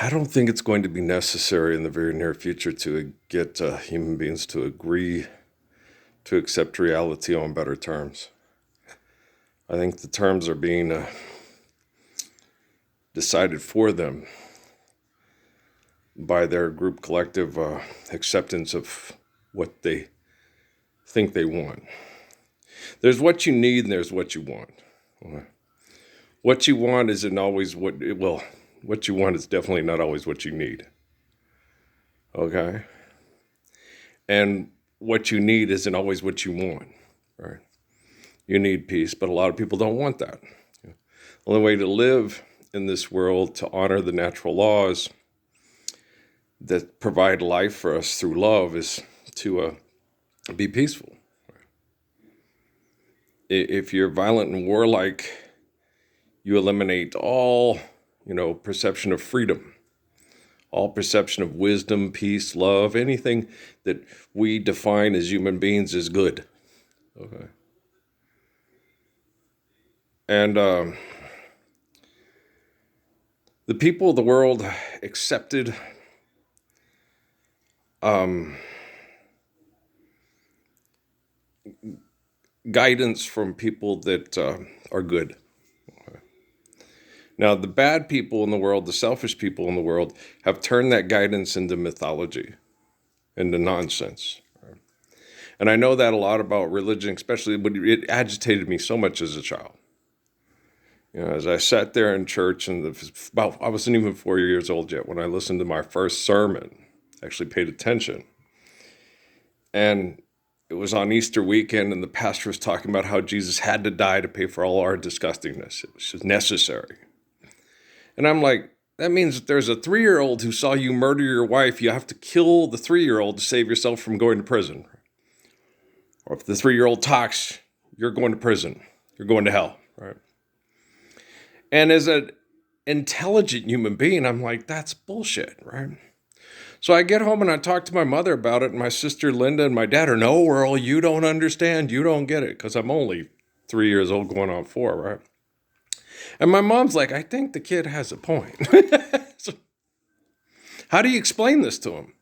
I don't think it's going to be necessary in the very near future to get human beings to agree to accept reality on better terms. I think the terms are being decided for them by their group collective acceptance of what they think they want. There's what you need and there's what you want. Okay. What you want isn't always what you want is definitely not always what you need. Okay. And what you need isn't always what you want. Right. You need peace, but a lot of people don't want that. The only way to live in this world, to honor the natural laws that provide life for us through love, is to be peaceful. If you're violent and warlike, you eliminate all, perception of freedom, all perception of wisdom, peace, love, anything that we define as human beings as good. Okay. And the people of the world accepted guidance from people that are good. Now, the bad people in the world, the selfish people in the world, have turned that guidance into mythology, into nonsense. And I know that a lot about religion, especially when it agitated me so much as a child. As I sat there in church, and I wasn't even 4 years old yet when I listened to my first sermon, actually paid attention. And it was on Easter weekend, and the pastor was talking about how Jesus had to die to pay for all our disgustingness. It was just necessary. And I'm like, that means if there's a 3-year-old who saw you murder your wife, you have to kill the 3-year-old to save yourself from going to prison. Or if the 3-year-old talks, you're going to prison. You're going to hell, right? And as an intelligent human being, I'm like, that's bullshit, right? So I get home and I talk to my mother about it, and my sister Linda and my dad are, no, Earl, you don't understand. You don't get it, because I'm only 3 years old going on 4, right? And my mom's like, I think the kid has a point. So how do you explain this to him?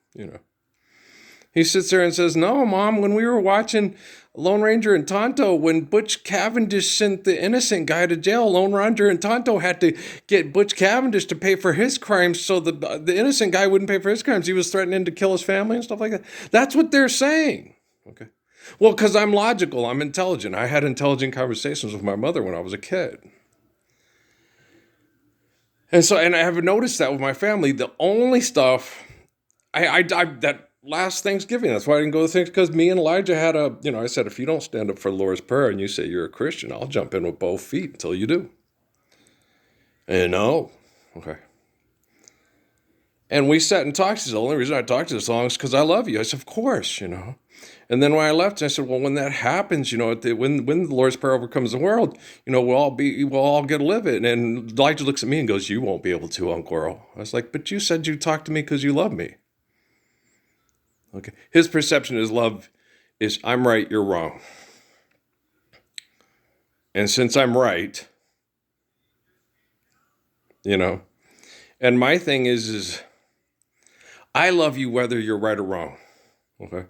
He sits there and says, no, Mom, when we were watching Lone Ranger and Tonto, when Butch Cavendish sent the innocent guy to jail, Lone Ranger and Tonto had to get Butch Cavendish to pay for his crimes so the innocent guy wouldn't pay for his crimes. He was threatening to kill his family and stuff like that. That's what they're saying. Okay. Well, because I'm logical, I'm intelligent. I had intelligent conversations with my mother when I was a kid. And I have noticed that with my family, the only stuff that last Thanksgiving, that's why I didn't go to things, because me and Elijah had I said, if you don't stand up for the Lord's Prayer and you say you're a Christian, I'll jump in with both feet until you do. And no. Okay. And we sat and talked. He said, the only reason I talked to you this long is because I love you. I said, of course, And then when I left, I said, well, when that happens, when the Lord's Prayer overcomes the world, we'll all get to live it. And Elijah looks at me and goes, you won't be able to, Uncle Earl. I was like, but you said you talked to me because you love me. Okay. His perception of love is, I'm right, you're wrong. And since I'm right, and my thing is I love you whether you're right or wrong. Okay.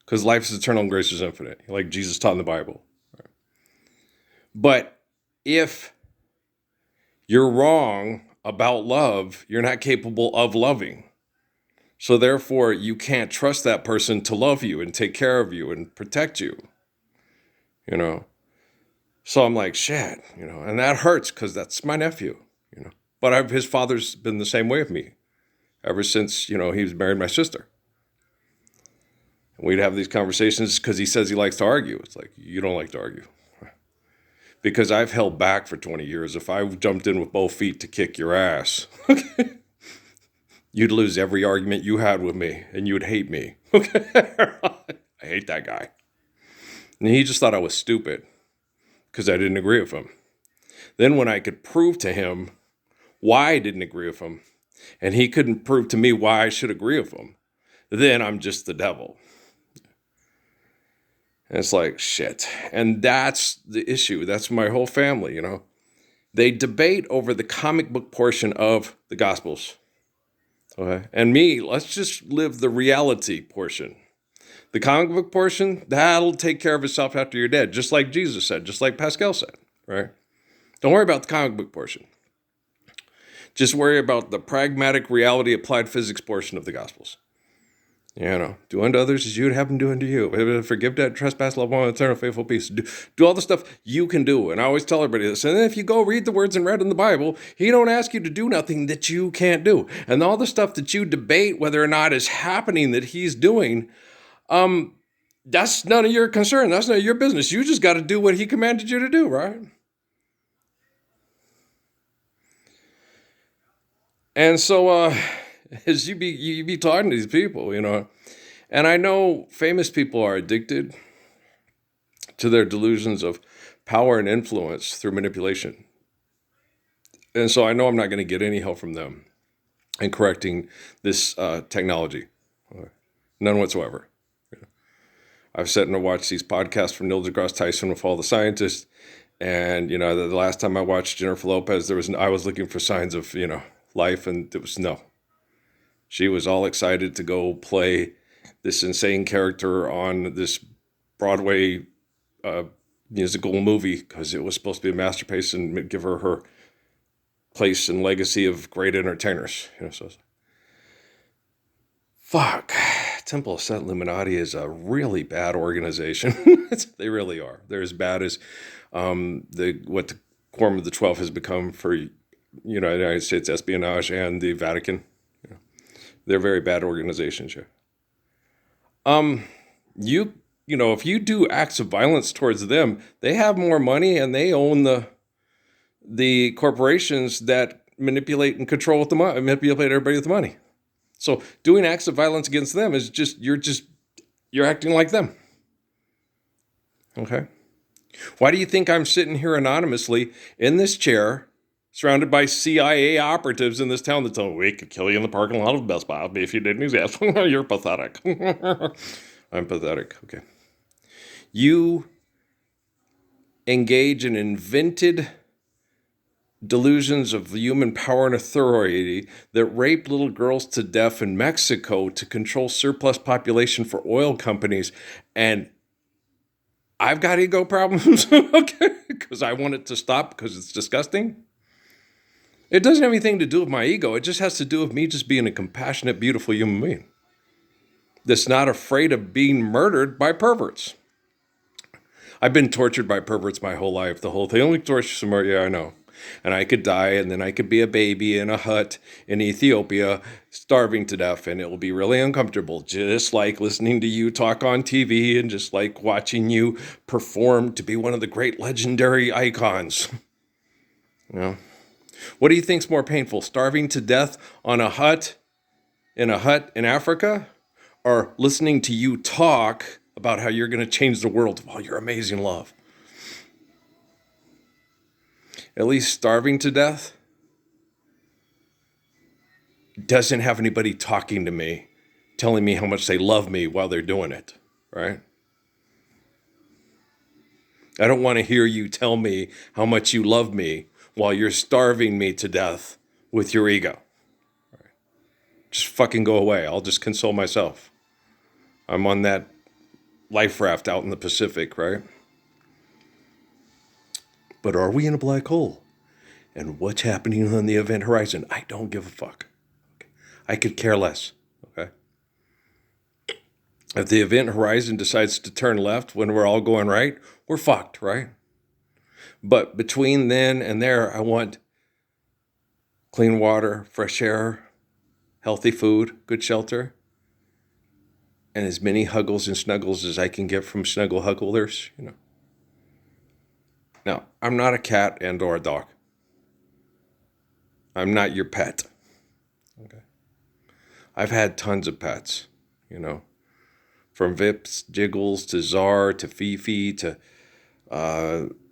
Because life is eternal and grace is infinite, like Jesus taught in the Bible. Right? But if you're wrong about love, you're not capable of loving. So therefore, you can't trust that person to love you and take care of you and protect you. So I'm like, shit, and that hurts because that's my nephew, But his father's been the same way with me ever since, he's married my sister. And we'd have these conversations because he says he likes to argue. It's like, you don't like to argue. Because I've held back for 20 years. If I jumped in with both feet to kick your ass, you'd lose every argument you had with me, and you would hate me. I hate that guy. And he just thought I was stupid because I didn't agree with him. Then when I could prove to him why I didn't agree with him, and he couldn't prove to me why I should agree with him, then I'm just the devil. And it's like, shit. And that's the issue. That's my whole family, They debate over the comic book portion of the Gospels. Okay. And me, let's just live the reality portion. The comic book portion, that'll take care of itself after you're dead, just like Jesus said, just like Pascal said, right? Don't worry about the comic book portion. Just worry about the pragmatic reality applied physics portion of the Gospels. Do unto others as you would have them do unto you. Forgive debt, trespass, love one, eternal, faithful peace. Do all the stuff you can do. And I always tell everybody this. And then if you go read the words in red in the Bible, he don't ask you to do nothing that you can't do. And all the stuff that you debate whether or not is happening that he's doing, that's none of your concern. That's none of your business. You just got to do what he commanded you to do, right? And so as you be talking to these people, and I know famous people are addicted to their delusions of power and influence through manipulation. And so I know I'm not going to get any help from them in correcting this technology. None whatsoever. I've sat and watched these podcasts from Neil deGrasse Tyson with all the scientists. And, the last time I watched Jennifer Lopez, I was looking for signs of, life, and it was no. She was all excited to go play this insane character on this Broadway musical movie because it was supposed to be a masterpiece and give her place and legacy of great entertainers. So fuck. Temple of Set Illuminati is a really bad organization. They really are. They're as bad as what the Quorum of the 12 has become for United States espionage and the Vatican. They're very bad organizations. If you do acts of violence towards them, they have more money and they own the corporations that manipulate and control with the money, manipulate everybody with the money. So doing acts of violence against them is you're acting like them. Okay. Why do you think I'm sitting here anonymously in this chair, surrounded by CIA operatives in this town that tell me we could kill you in the parking lot of Best Buy if you didn't exist? You're pathetic. I'm pathetic. Okay. You engage in invented delusions of human power and authority that raped little girls to death in Mexico to control surplus population for oil companies. And I've got ego problems, okay, because I want it to stop because it's disgusting. It doesn't have anything to do with my ego. It just has to do with me just being a compassionate, beautiful human being that's not afraid of being murdered by perverts. I've been tortured by perverts my whole life. The whole thing, only torture some more, yeah, I know. And I could die, and then I could be a baby in a hut in Ethiopia, starving to death, and it will be really uncomfortable, just like listening to you talk on TV and just like watching you perform to be one of the great legendary icons. What do you think's more painful, starving to death on a hut in Africa, or listening to you talk about how you're going to change the world with all your amazing love? At least starving to death doesn't have anybody talking to me, telling me how much they love me while they're doing it, right? I don't want to hear you tell me how much you love me while you're starving me to death with your ego. Right. Just fucking go away. I'll just console myself. I'm on that life raft out in the Pacific, right? But are we in a black hole? And what's happening on the event horizon? I don't give a fuck. Okay. I could care less. Okay. If the event horizon decides to turn left when we're all going right, we're fucked, right? But between then and there, I want clean water, fresh air, healthy food, good shelter, and as many huggles and snuggles as I can get from snuggle hugglers, Now, I'm not a cat and or a dog. I'm not your pet. Okay. I've had tons of pets, from Vips, Jiggles, to Czar, to Fifi, to,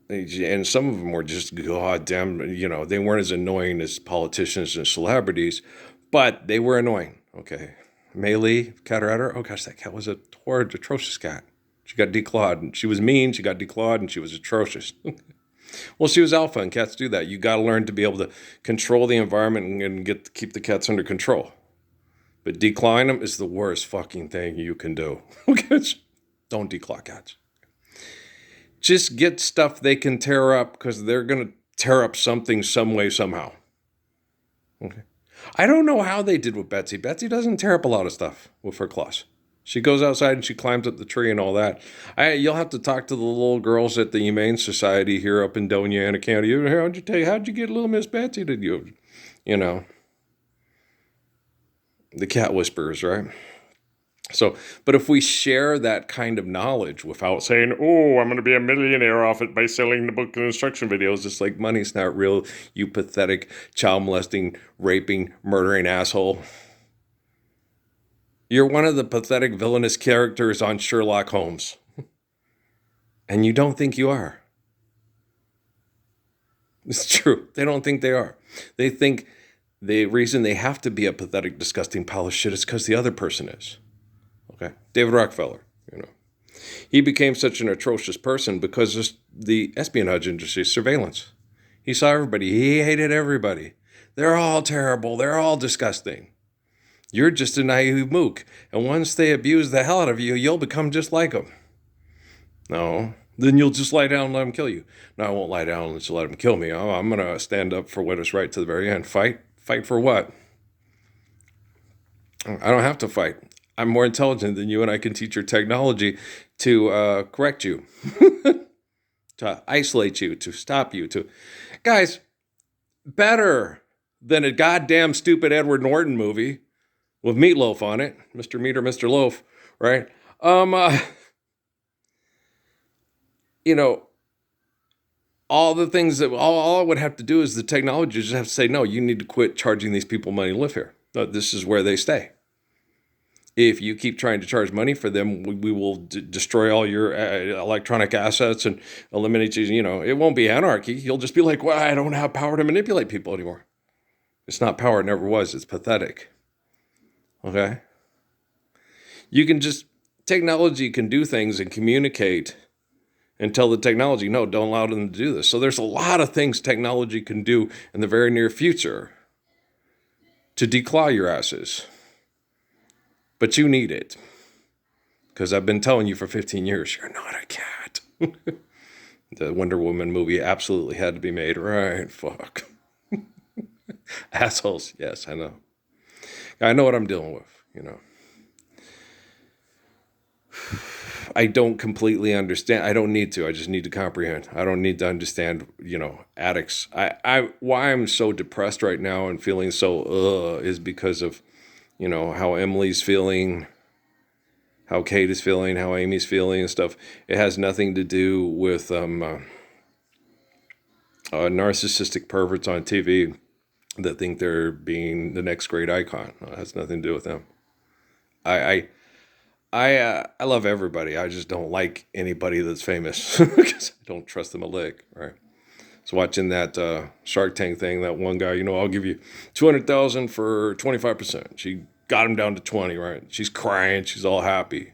and some of them were just goddamn, they weren't as annoying as politicians and celebrities, but they were annoying, okay. Maylee, cat ratter, oh gosh, that cat was a horrid, atrocious cat. She got declawed, and she was mean, she got declawed, and she was atrocious. Well, she was alpha, and cats do that. You got to learn to be able to control the environment and keep the cats under control. But decline them is the worst fucking thing you can do. Don't declaw cats. Just get stuff they can tear up because they're going to tear up something some way, somehow. Okay. I don't know how they did with Betsy. Betsy doesn't tear up a lot of stuff with her claws. She goes outside and she climbs up the tree and all that. You'll have to talk to the little girls at the Humane Society here up in Doña Ana County. How'd you get little Miss Betsy to you know, the cat whisperers, right? So, but if we share that kind of knowledge without saying, oh, I'm going to be a millionaire off it by selling the book and instruction videos, it's like money's not real, you pathetic, child molesting, raping, murdering asshole. You're one of the pathetic, villainous characters on Sherlock Holmes. And you don't think you are. It's true. They don't think they are. They think the reason they have to be a pathetic, disgusting pile of shit is because the other person is. Okay, David Rockefeller, he became such an atrocious person because of the espionage industry, surveillance. He saw everybody. He hated everybody. They're all terrible. They're all disgusting. You're just a naive mook. And once they abuse the hell out of you, you'll become just like them. No, then you'll just lie down and let them kill you. No, I won't lie down and just let them kill me. Oh, I'm going to stand up for what is right to the very end. Fight? Fight for what? I don't have to fight. I'm more intelligent than you, and I can teach your technology to correct you, to isolate you, to stop you, Guys, better than a goddamn stupid Edward Norton movie with Meatloaf on it, Mr. Meat or Mr. Loaf, right? All the things that, all I would have to do is the technology just have to say, no, you need to quit charging these people money to live here. No, this is where they stay. If you keep trying to charge money for them, we will destroy all your electronic assets and eliminate you. It won't be anarchy. You'll just be like, well, I don't have power to manipulate people anymore. It's not power. It never was. It's pathetic. Okay? Technology can do things and communicate and tell the technology, no, don't allow them to do this. So there's a lot of things technology can do in the very near future to declaw your asses. But you need it. Because I've been telling you for 15 years, you're not a cat. The Wonder Woman movie absolutely had to be made. Right, fuck. Assholes. Yes, I know. I know what I'm dealing with, I don't completely understand. I don't need to. I just need to comprehend. I don't need to understand, addicts. Why I'm so depressed right now and feeling so is because of how Emily's feeling, how Kate is feeling, how Amy's feeling and stuff. It has nothing to do with narcissistic perverts on TV that think they're being the next great icon. It has nothing to do with them. I love everybody. I just don't like anybody that's famous because I don't trust them a lick, right? So watching that Shark Tank thing, that one guy, I'll give you $200,000 for 25%. She got him down to 20, right? She's crying. She's all happy.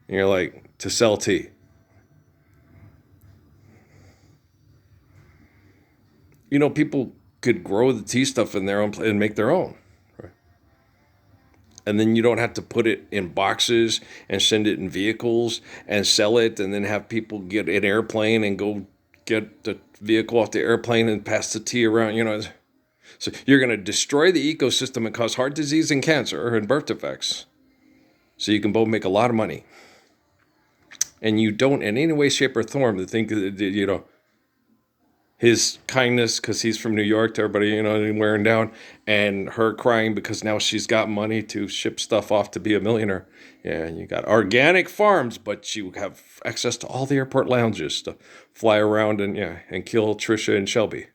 And you're like, to sell tea. People could grow the tea stuff in their own and make their own. Right? And then you don't have to put it in boxes and send it in vehicles and sell it and then have people get an airplane and go get the vehicle off the airplane and pass the tea around, So you're going to destroy the ecosystem and cause heart disease and cancer and birth defects. So you can both make a lot of money. And you don't in any way, shape, or form to think that, his kindness because he's from New York to everybody, wearing down, and her crying because now she's got money to ship stuff off to be a millionaire. Yeah, and you got organic farms, but you have access to all the airport lounges to fly around and kill Trisha and Shelby.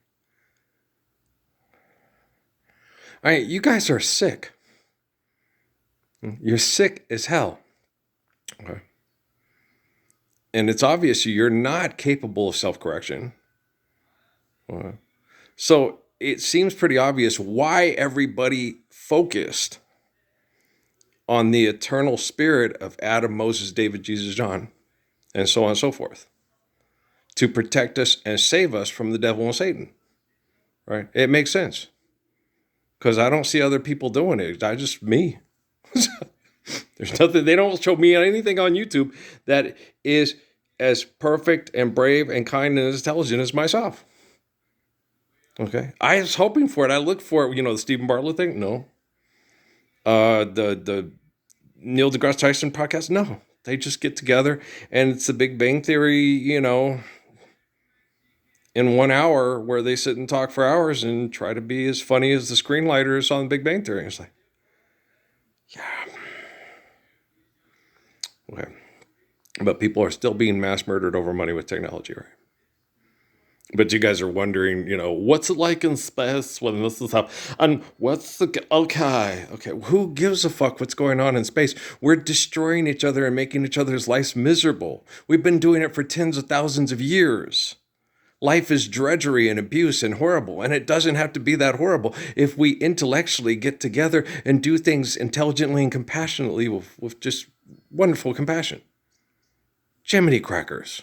All right, you guys are sick. You're sick as hell. Okay. And it's obvious you're not capable of self-correction. So it seems pretty obvious why everybody focused on the eternal spirit of Adam, Moses, David, Jesus, John, and so on and so forth, to protect us and save us from the devil and Satan, right? It makes sense. because I don't see other people doing it. I just me. There's nothing. They don't show me anything on YouTube that is as perfect and brave and kind and as intelligent as myself. Okay, I was hoping for it. I looked for it. The Stephen Bartlett thing. No. The Neil deGrasse Tyson podcast. No. They just get together and it's the Big Bang Theory. In 1 hour where they sit and talk for hours and try to be as funny as the screenwriters on Big Bang Theory. It's like, yeah. Okay. But people are still being mass murdered over money with technology, right? But you guys are wondering, what's it like in space when this is happening? And okay, who gives a fuck what's going on in space? We're destroying each other and making each other's lives miserable. We've been doing it for tens of thousands of years. Life is drudgery and abuse and horrible, and it doesn't have to be that horrible if we intellectually get together and do things intelligently and compassionately with just wonderful compassion. Jiminy crackers.